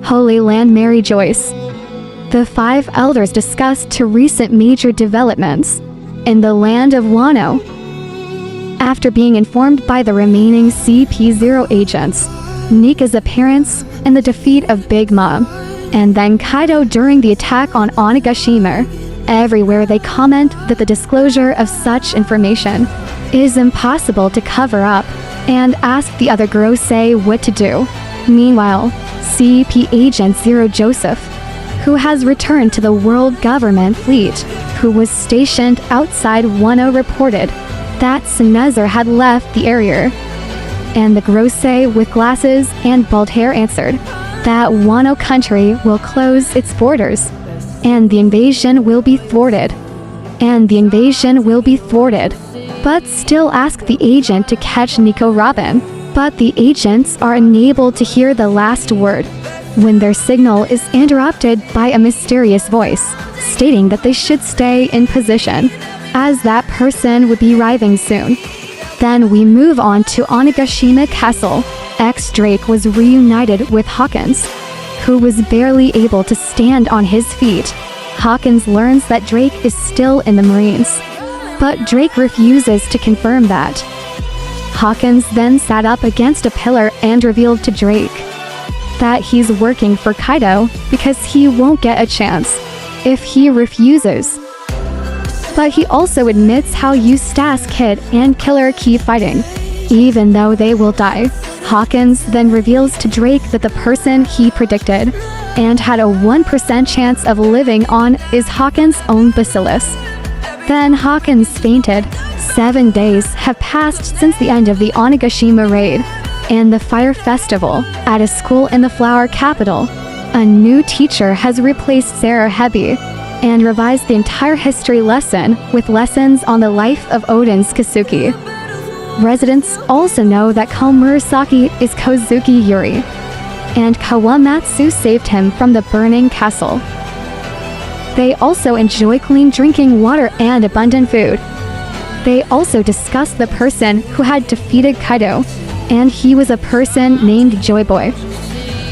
Holy Land Mary Joyce. The 5 elders discussed two recent major developments in the land of Wano. After being informed by the remaining CP0 agents, Nika's appearance and the defeat of Big Mom, and then Kaido during the attack on Onigashima, everywhere they comment that the disclosure of such information is impossible to cover up, and ask the other Grosei what to do. Meanwhile, CP Agent Zero Joseph, who has returned to the world government fleet, who was stationed outside Wano, reported that Sinezar had left the area. And the Grosei with glasses and bald hair answered that Wano country will close its borders, and the invasion will be thwarted. But still ask the agent to catch Nico Robin. But the agents are unable to hear the last word when their signal is interrupted by a mysterious voice stating that they should stay in position, as that person would be arriving soon. Then we move on to Onigashima Castle. Drake was reunited with Hawkins, who was barely able to stand on his feet. Hawkins learns that Drake is still in the Marines, but Drake refuses to confirm that. Hawkins then sat up against a pillar and revealed to Drake that he's working for Kaido because he won't get a chance if he refuses. But he also admits how Eustace Kid and Killer keep fighting, even though they will die. Hawkins then reveals to Drake that the person he predicted and had a 1% chance of living on is Hawkins' own Bacillus. Then Hawkins fainted. 7 days have passed since the end of the Onigashima raid and the fire festival at a school in the flower capital. A new teacher has replaced Sarah Hebe and revised the entire history lesson with lessons on the life of Oden's Kasuki. Residents also know that Komurasaki is Kozuki Yuri, and Kawamatsu saved him from the burning castle. They also enjoy clean drinking water and abundant food. They also discuss the person who had defeated Kaido, and he was a person named Joy Boy,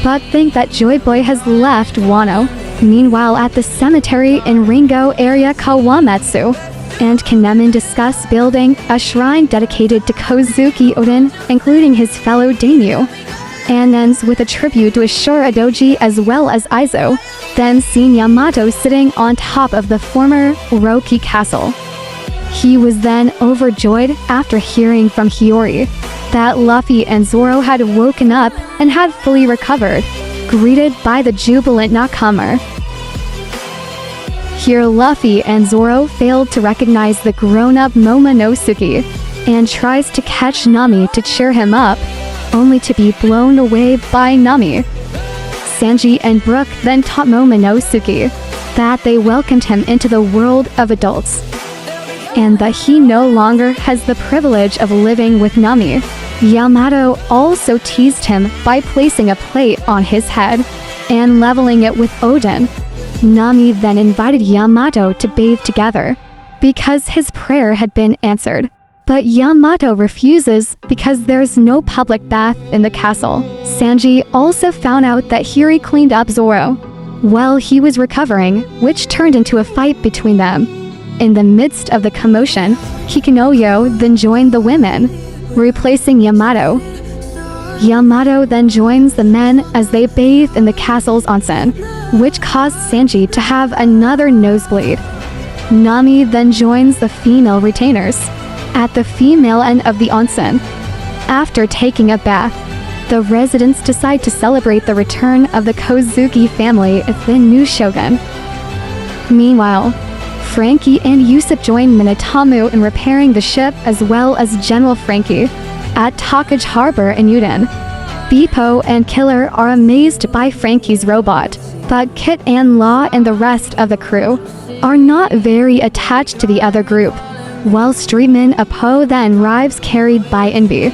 but think that Joy Boy has left Wano. Meanwhile, at the cemetery in Ringo area, Kawamatsu and Kanemen discuss building a shrine dedicated to Kozuki Oden, including his fellow daimyo, and ends with a tribute to Ashura Doji as well as Aizo, then seen Yamato sitting on top of the former Orochi castle. He was then overjoyed after hearing from Hiyori that Luffy and Zoro had woken up and had fully recovered, greeted by the jubilant Nakama. Here Luffy and Zoro failed to recognize the grown-up Momonosuke and tries to catch Nami to cheer him up, only to be blown away by Nami. Sanji and Brook then taught Momonosuke that they welcomed him into the world of adults, and that he no longer has the privilege of living with Nami. Yamato also teased him by placing a plate on his head and leveling it with Oden. Nami then invited Yamato to bathe together because his prayer had been answered. But Yamato refuses because there's no public bath in the castle. Sanji also found out that Hiri cleaned up Zoro while he was recovering, which turned into a fight between them. In the midst of the commotion, Kikunoyo then joined the women, replacing Yamato. Yamato then joins the men as they bathe in the castle's onsen, which caused Sanji to have another nosebleed. Nami then joins the female retainers at the female end of the onsen. After taking a bath, the residents decide to celebrate the return of the Kozuki family as the new shogun. Meanwhile, Frankie and Yusuf join Minatomu in repairing the ship as well as General Frankie at Takaj Harbor in Uden. Beepo and Killer are amazed by Frankie's robot, but Kit and Law and the rest of the crew are not very attached to the other group, while Streetman Apo then arrives carried by Inbi.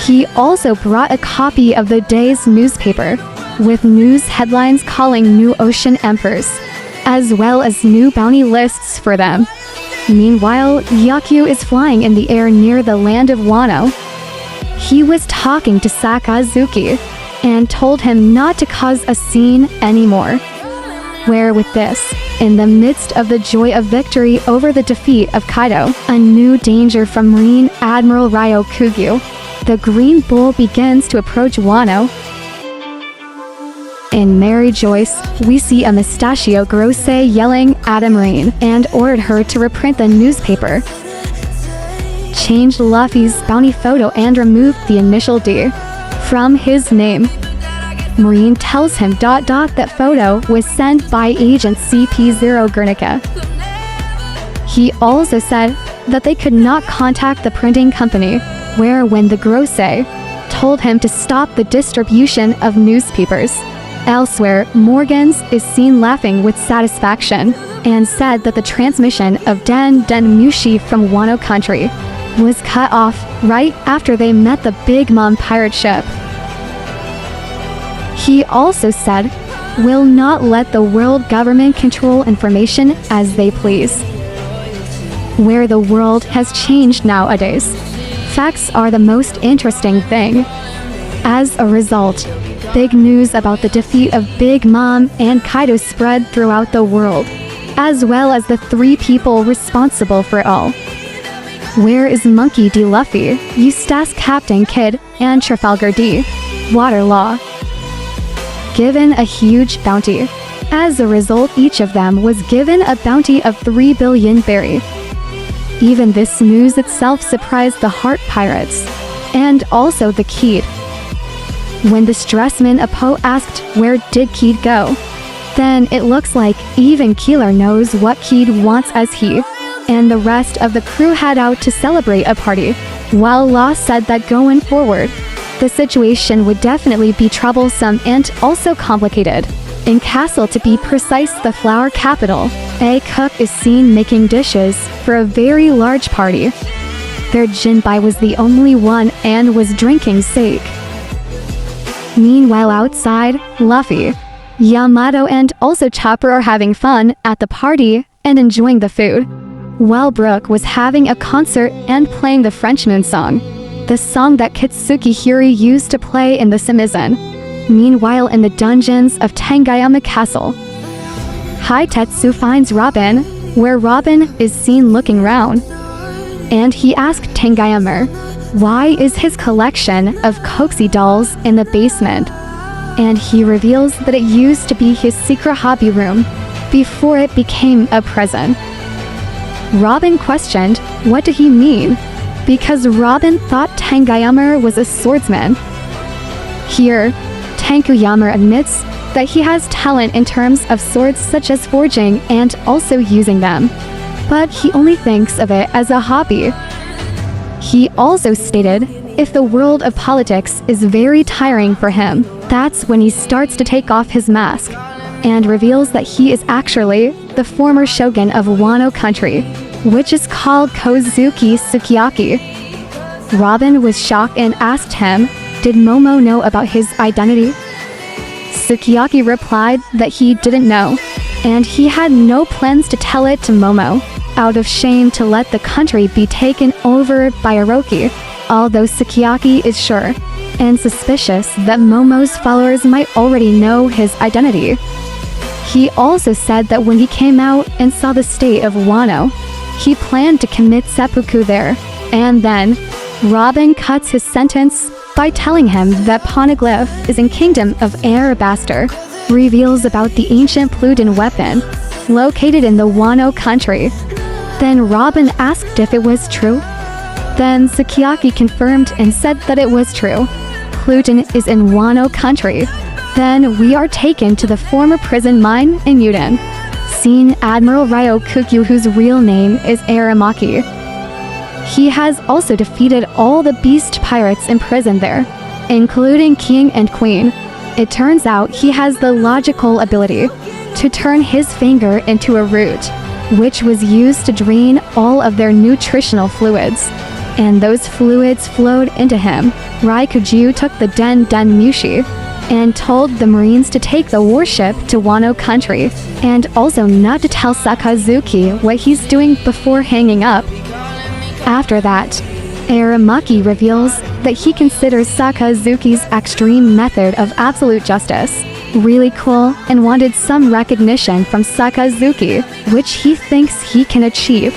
He also brought a copy of the day's newspaper, with news headlines calling new ocean emperors, as well as new bounty lists for them. Meanwhile, Yaku is flying in the air near the land of Wano. He was talking to Sakazuki, and told him not to cause a scene anymore. Where with this, in the midst of the joy of victory over the defeat of Kaido, a new danger from Marine Admiral Ryo Kugyu, the Green Bull begins to approach Wano. In Mary Joyce, we see a Mustachio Grosse yelling at a Marine and ordered her to reprint the newspaper, changed Luffy's bounty photo and removed the initial D from his name. Marine tells him ... that photo was sent by Agent CP0 Guernica. He also said that they could not contact the printing company, where when the Grosse told him to stop the distribution of newspapers. Elsewhere, Morgans is seen laughing with satisfaction, and said that the transmission of Den Mushi from Wano country was cut off right after they met the Big Mom pirate ship. He also said, "Will not let the world government control information as they please." Where the world has changed nowadays, facts are the most interesting thing. As a result, big news about the defeat of Big Mom and Kaido spread throughout the world, as well as the 3 people responsible for it all. Where is Monkey D. Luffy, Eustace Captain Kidd, and Trafalgar D. Waterlaw? Given a huge bounty. As a result, each of them was given a bounty of 3 billion berry. Even this news itself surprised the Heart Pirates, and also the Kidd. When the Stressman Apo asked where did Kidd go, then it looks like even Keeler knows what Kidd wants as he and the rest of the crew head out to celebrate a party, while Law said that going forward, the situation would definitely be troublesome and also complicated. In Castle, to be precise, the flower capital, a cook is seen making dishes for a very large party. Their Jinbai was the only one and was drinking sake. Meanwhile outside, Luffy, Yamato and also Chopper are having fun at the party and enjoying the food, while Brook was having a concert and playing the Frenchman song, the song that Kitsuki Hiri used to play in the Simizen. Meanwhile in the dungeons of Tangayama Castle, Hitetsu finds Robin, where Robin is seen looking round, and he asked Tangayama why is his collection of Coxie dolls in the basement, and he reveals that it used to be his secret hobby room before it became a prison. Robin questioned what did he mean, because Robin thought Tangayama was a swordsman. Here, Tankuyama admits that he has talent in terms of swords such as forging and also using them, but he only thinks of it as a hobby. He also stated if the world of politics is very tiring for him, that's when he starts to take off his mask and reveals that he is actually the former shogun of Wano country, which is called Kozuki Sukiyaki. Robin was shocked and asked him, did Momo know about his identity? Sukiyaki replied that he didn't know, and he had no plans to tell it to Momo, out of shame to let the country be taken over by Orochi, although Sukiyaki is sure and suspicious that Momo's followers might already know his identity. He also said that when he came out and saw the state of Wano, he planned to commit seppuku there, and then Robin cuts his sentence by telling him that Poneglyph is in Kingdom of Arabastor, reveals about the ancient Pluden weapon, located in the Wano country. Then Robin asked if it was true. Then Sukiyaki confirmed and said that it was true. Pluden is in Wano country. Then we are taken to the former prison mine in Yuden. Seen Admiral Ryo Kugyu, whose real name is Aramaki. He has also defeated all the beast pirates imprisoned there, including King and Queen. It turns out he has the logical ability to turn his finger into a root, which was used to drain all of their nutritional fluids, and those fluids flowed into him. Raikkoju took the Den Mushi and told the Marines to take the warship to Wano country, and also not to tell Sakazuki what he's doing before hanging up. After that, Aramaki reveals that he considers Sakazuki's extreme method of absolute justice really cool and wanted some recognition from Sakazuki, which he thinks he can achieve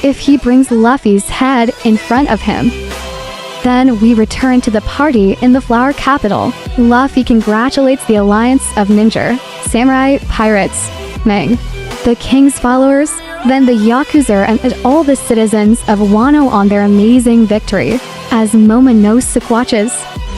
if he brings Luffy's head in front of him. Then we return to the party in the Flower Capital. Luffy congratulates the alliance of ninja, samurai, pirates, Ming, the king's followers, then the Yakuza and all the citizens of Wano on their amazing victory. As Momonosuke watches,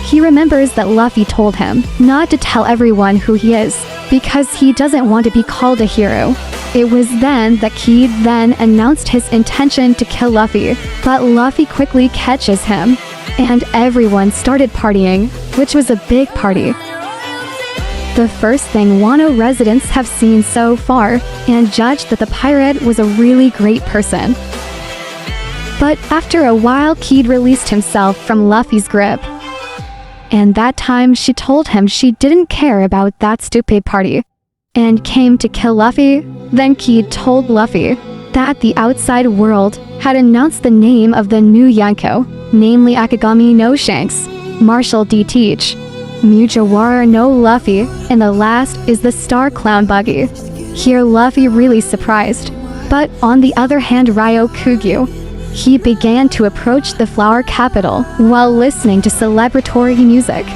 he remembers that Luffy told him not to tell everyone who he is, because he doesn't want to be called a hero. It was then that Kid then announced his intention to kill Luffy, but Luffy quickly catches him, and everyone started partying, which was a big party. The first thing Wano residents have seen so far, and judged that the pirate was a really great person. But after a while, Kid released himself from Luffy's grip. And that time she told him she didn't care about that stupid party, and came to kill Luffy. Then Kid told Luffy that the outside world had announced the name of the new Yonko, namely Akagami no Shanks, Marshall D. Teach, Mujiwara no Luffy, and the last is the Star Clown Buggy. Here Luffy really surprised, but on the other hand Ryo Kugyu, he began to approach the Flower Capital while listening to celebratory music.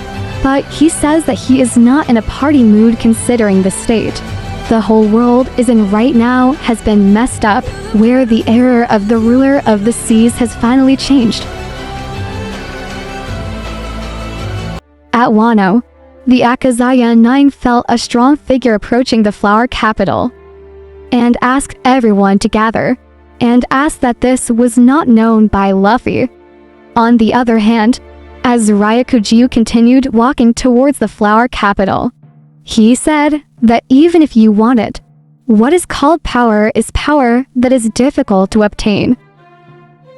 But he says that he is not in a party mood considering the state the whole world is in right now has been messed up, where the era of the ruler of the seas has finally changed. At Wano, the Akazaya 9 felt a strong figure approaching the Flower Capital, and asked everyone to gather, and asked that this was not known by Luffy. On the other hand, as Ryukyu continued walking towards the Flower Capital, he said that even if you want it, what is called power is power that is difficult to obtain.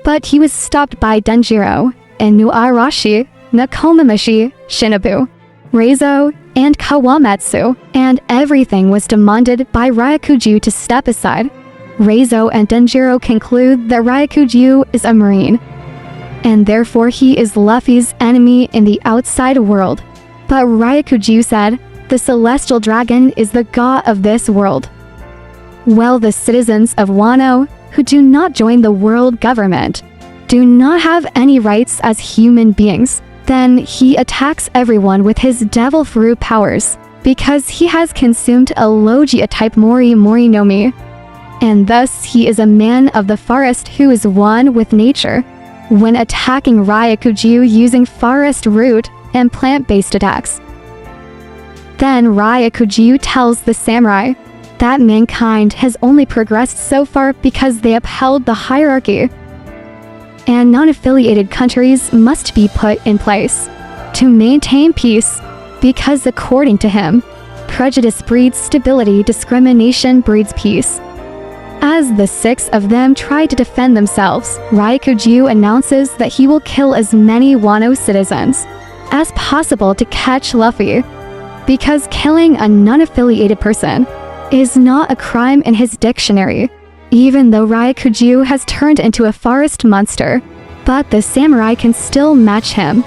But he was stopped by Denjiro, Inuarashi, Nakomamushi, Shinobu, Reizo, and Kawamatsu, and everything was demanded by Ryukyu to step aside. Reizo and Denjiro conclude that Ryukyu is a marine, and therefore he is Luffy's enemy in the outside world. But Ryukyu said, the celestial dragon is the god of this world. Well, the citizens of Wano, who do not join the world government, do not have any rights as human beings. Then he attacks everyone with his devil fruit powers, because he has consumed a Logia-type Mori Mori no Mi. And thus he is a man of the forest who is one with nature. When attacking Ryukyu using forest root and plant-based attacks. Then Ryukyu tells the samurai that mankind has only progressed so far because they upheld the hierarchy, and non-affiliated countries must be put in place to maintain peace, because according to him, prejudice breeds stability, discrimination breeds peace. As the 6 of them try to defend themselves, Ryukyu announces that he will kill as many Wano citizens as possible to catch Luffy, because killing a non-affiliated person is not a crime in his dictionary, even though Ryukyu has turned into a forest monster, but the samurai can still match him.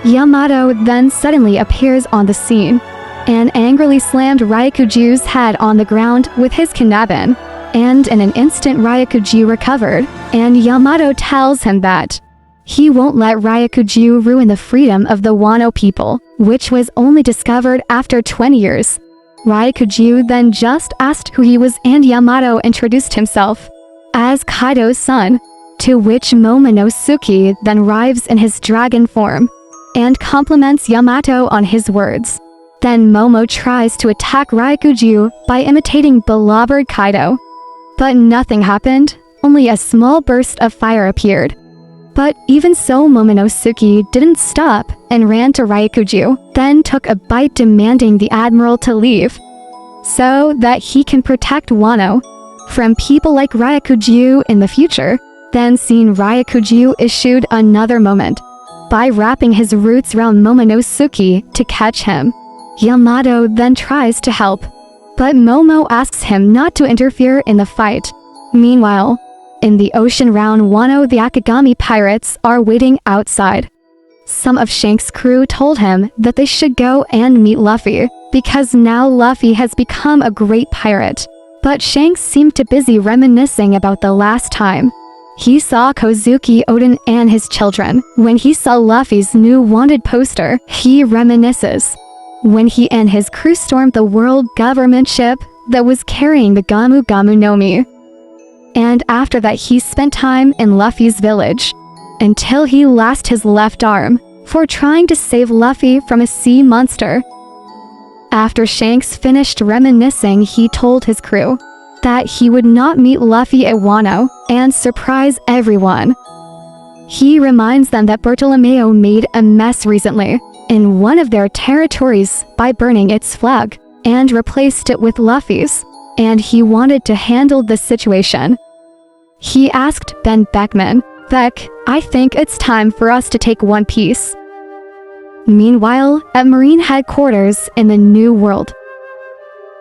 Yamato then suddenly appears on the scene, and angrily slammed Ryukyu's head on the ground with his kanabin, and in an instant Ryukyu recovered, and Yamato tells him that he won't let Ryukyu ruin the freedom of the Wano people, which was only discovered after 20 years. Ryukyu then just asked who he was, and Yamato introduced himself as Kaido's son, to which Momonosuke then arrives in his dragon form, and compliments Yamato on his words. Then Momo tries to attack Ryukyu by imitating beloved Kaido. But nothing happened, only a small burst of fire appeared. But even so, Momonosuke didn't stop and ran to Ryukyu, then took a bite demanding the admiral to leave, so that he can protect Wano from people like Ryukyu in the future. Then seeing Ryukyu issued another moment by wrapping his roots around Momonosuke to catch him. Yamato then tries to help, but Momo asks him not to interfere in the fight. Meanwhile, In the ocean round Wano, the Akagami pirates are waiting outside. Some of Shanks' crew told him that they should go and meet Luffy, because now Luffy has become a great pirate. But Shanks seemed to busy reminiscing about the last time he saw Kozuki Oden and his children. When he saw Luffy's new wanted poster, he reminisces when he and his crew stormed the world government ship that was carrying the Gamu Gamu no Mi. And after that he spent time in Luffy's village until he lost his left arm for trying to save Luffy from a sea monster. After Shanks finished reminiscing, he told his crew that he would not meet Luffy at Wano and surprise everyone. He reminds them that Bartolomeo made a mess recently in one of their territories by burning its flag and replaced it with Luffy's, and he wanted to handle the situation. He asked Ben Beckman, "Beck, I think it's time for us to take One Piece." Meanwhile, at Marine headquarters in the New World,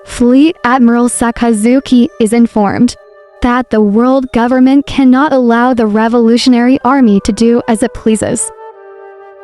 Fleet Admiral Sakazuki is informed that the world government cannot allow the Revolutionary Army to do as it pleases.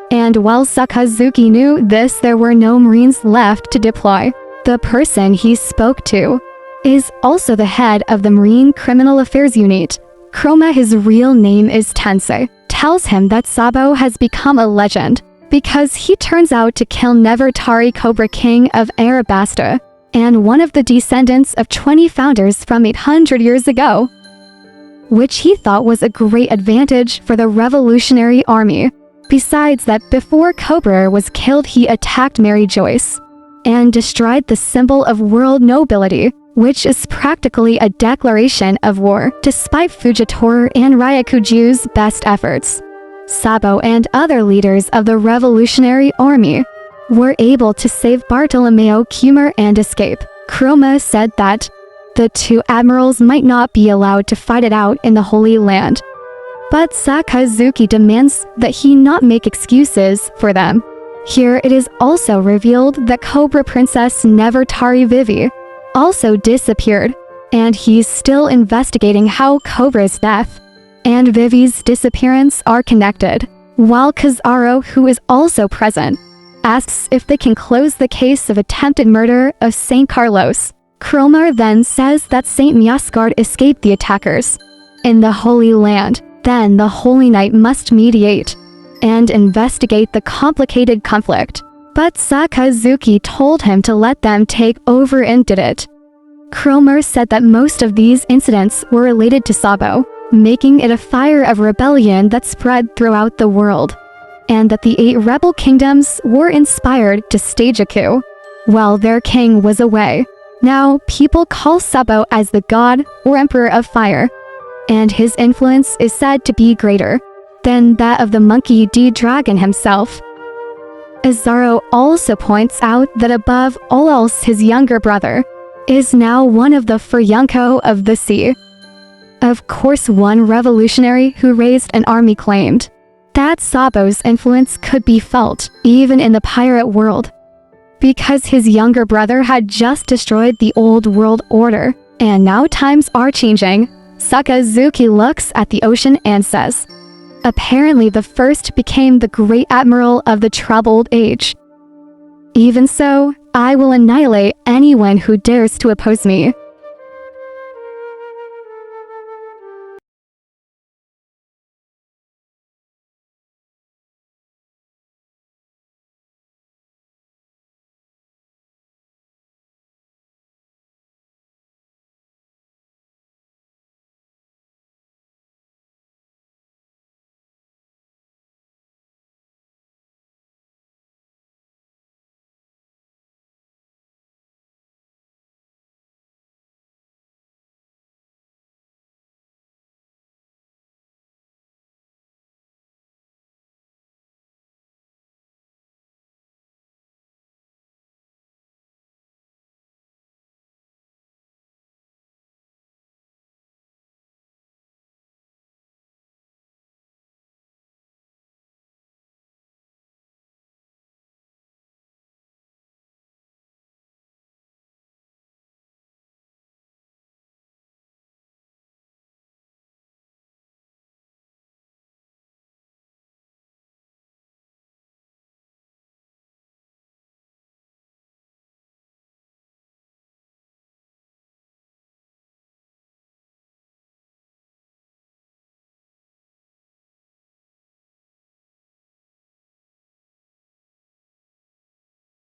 And while Sakazuki knew this, there were no Marines left to deploy. The person he spoke to is also the head of the Marine Criminal Affairs Unit. Chroma, his real name is Tensei, tells him that Sabo has become a legend because he turns out to kill Nefertari Cobra King of Arabasta, and one of the descendants of 20 founders from 800 years ago, which he thought was a great advantage for the Revolutionary Army. Besides that, before Cobra was killed, he attacked Mary Joyce and destroyed the symbol of world nobility, which is practically a declaration of war, despite Fujitora and Ryakuju's best efforts. Sabo and other leaders of the Revolutionary Army were able to save Bartolomeo Kumar and escape. Chroma said that the two admirals might not be allowed to fight it out in the Holy Land, but Sakazuki demands that he not make excuses for them. Here it is also revealed that Cobra Princess Nefertari Vivi also disappeared, and he's still investigating how Cobra's death and Vivi's disappearance are connected, while Kizaru, who is also present, asks if they can close the case of attempted murder of St. Carlos. Chroma then says that St. Miasgard escaped the attackers in the Holy Land. Then the Holy Knight must mediate and investigate the complicated conflict. But Sakazuki told him to let them take over and did it. Cromer said that most of these incidents were related to Sabo, making it a fire of rebellion that spread throughout the world, and that the 8 rebel kingdoms were inspired to stage a coup while their king was away. Now, people call Sabo as the god or emperor of fire, and his influence is said to be greater than that of the monkey D-Dragon himself. Izaro also points out that above all else, his younger brother is now one of the Furunko of the sea. Of course, one revolutionary who raised an army claimed that Sabo's influence could be felt even in the pirate world, because his younger brother had just destroyed the old world order, and now times are changing. Sakazuki looks at the ocean and says, "Apparently the first became the great admiral of the troubled age. Even so, I will annihilate anyone who dares to oppose me."